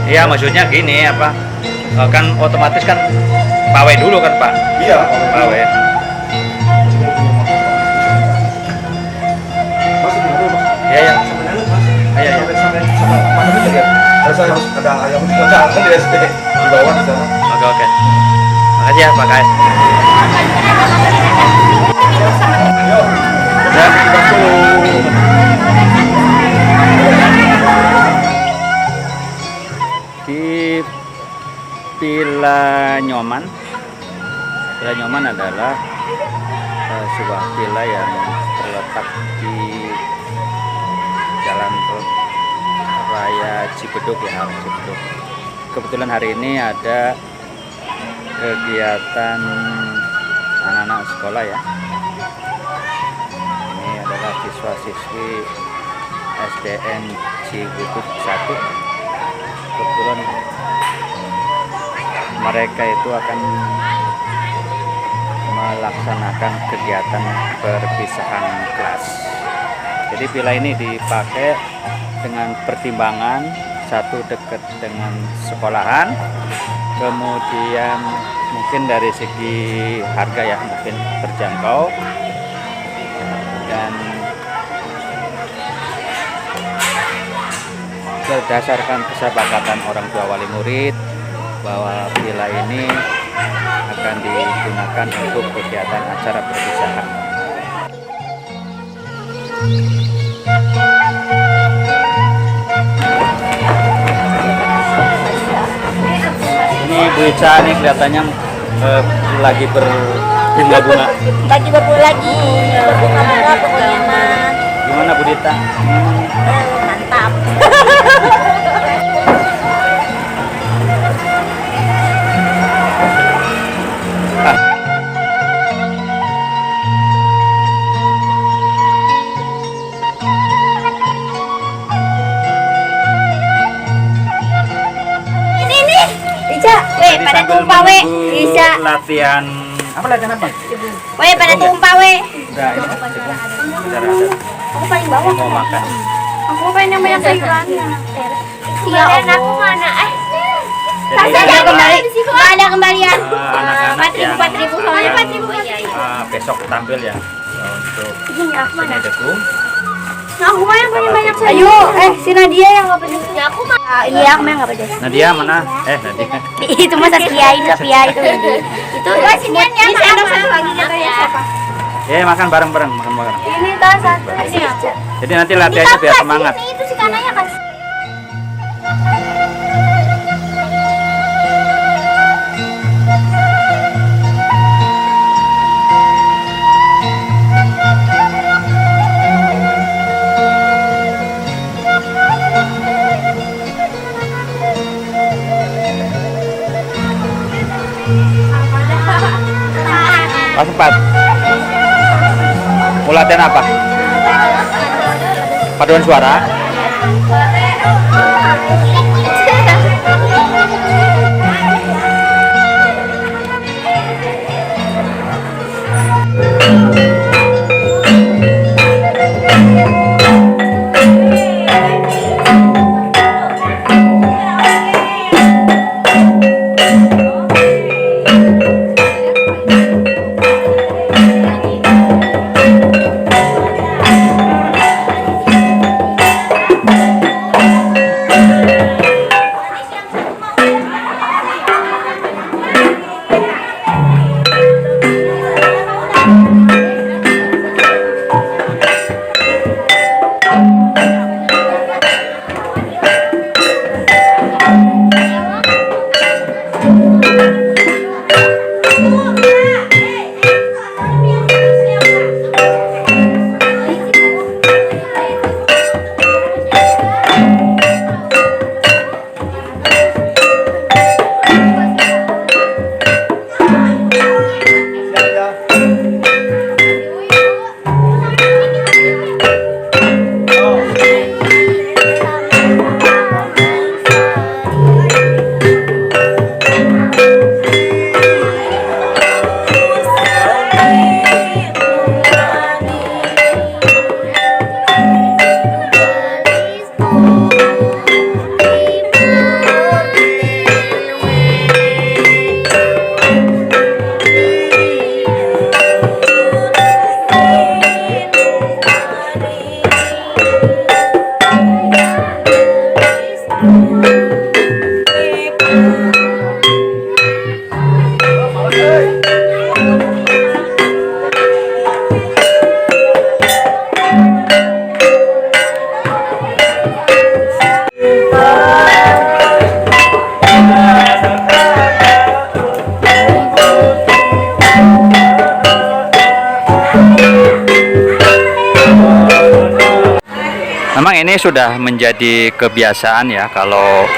Iya, maksudnya gini apa? Kan otomatis kan pawai dulu kan Pak? Iya, Pawai. Mas itu dulu, Mas. Iya ya. Sampai lalu, Mas. Iya ya. Sampai mana itu ya? Saya harus ada ayam kan di SD di bawah di sana. Oke oke. Makasih ya Pak Kais. Yo. Ya. Di Villa Nyoman. Villa Nyoman adalah sebuah villa yang terletak di Jalan Raya Cibeduk ya, Cibeduk. Kebetulan hari ini ada kegiatan anak-anak sekolah ya. Ini adalah siswa-siswi SDN Cibeduk 1. Kebetulan mereka itu akan melaksanakan kegiatan perpisahan kelas. Jadi villa ini dipakai dengan pertimbangan satu dekat dengan sekolahan, kemudian mungkin dari segi harga ya mungkin terjangkau, dan berdasarkan kesepakatan orang tua wali murid bahwa villa ini akan digunakan untuk kegiatan acara perpisahan. Ini Bu Ica nih kelihatannya lagi berbunga-bunga. Lagi berbunga lagi, berbunga-bunga pokoknya mah. Gimana Bu Dita? Mantap. Jadi pada sambil tumpah we, menunggu bisa. latihan apa? Weh, pada tumpah we. Udah ini bentar ada. Aku paling bawah. Mau makan. Aku pengen yang banyak sayurannya. Iya, aku mana? Jadi Ada kembali. Ada kembalian. anak-anak yang 4.000 soalnya 4.000. besok tampil ya untuk Ini aku seni mana? degung. Nah, aku mah yang paling banyak sayur. Ayo, si Nadia yang nggak pedes. Ya, aku mah. Ini aku mah yang nggak pedes. Nadia mana? Nadia. Itu mah Saskia itu itu. Itu sinian ya. Ini sendok satu lagi katanya siapa? Ya makan bareng-bareng, makan bareng. Ini tas satu. Jadi nanti latihannya biar semangat. Itu si kananya kan. Kelas 4. Mau latihan apa? Paduan suara. Memang ini sudah menjadi kebiasaan ya, kalau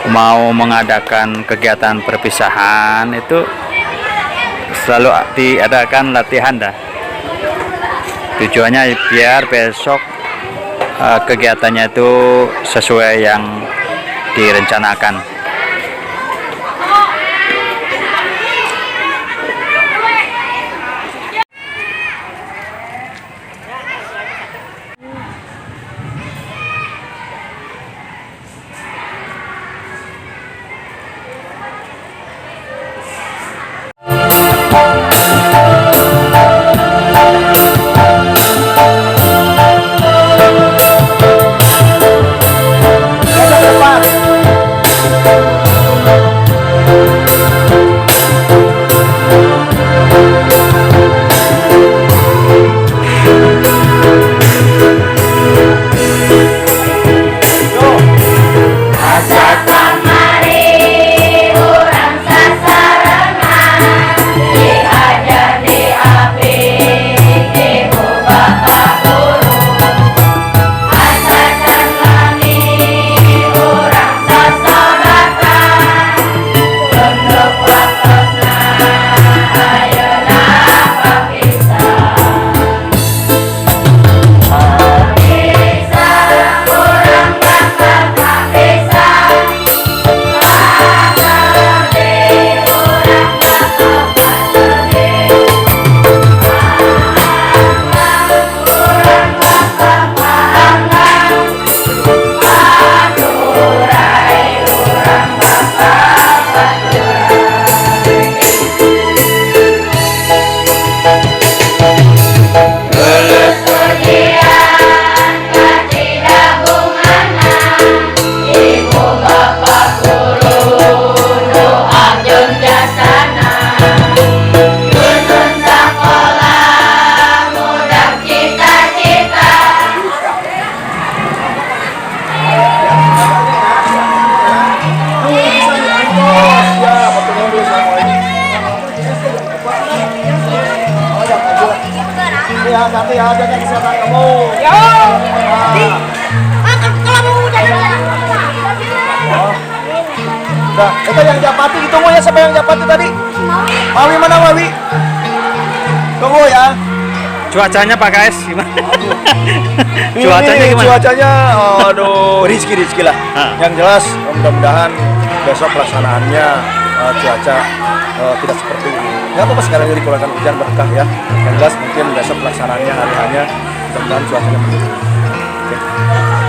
mau mengadakan kegiatan perpisahan itu selalu diadakan latihan dah. Tujuannya biar besok kegiatannya itu sesuai yang direncanakan. Ya, nanti ya jaga kesehatan kamu. Yo. Kalau mau jalan-jalan. Nah, itu yang Japati ditunggu ya, siapa yang Japati tadi? Mawi mana Mawi? Tunggu ya. Cuacanya Pak KS gimana? Cuacanya gimana? Cuacanya, aduh, rizki lah. Yang jelas, mudah-mudahan besok pelaksanaannya cuaca tidak seperti ini. Nggak apa-apa sekarang jadi keluarkan hujan berkah ya. Yang jelas mungkin besok pelaksanaannya hari-harinya mudah-mudahan cuacanya mendukung. Oke.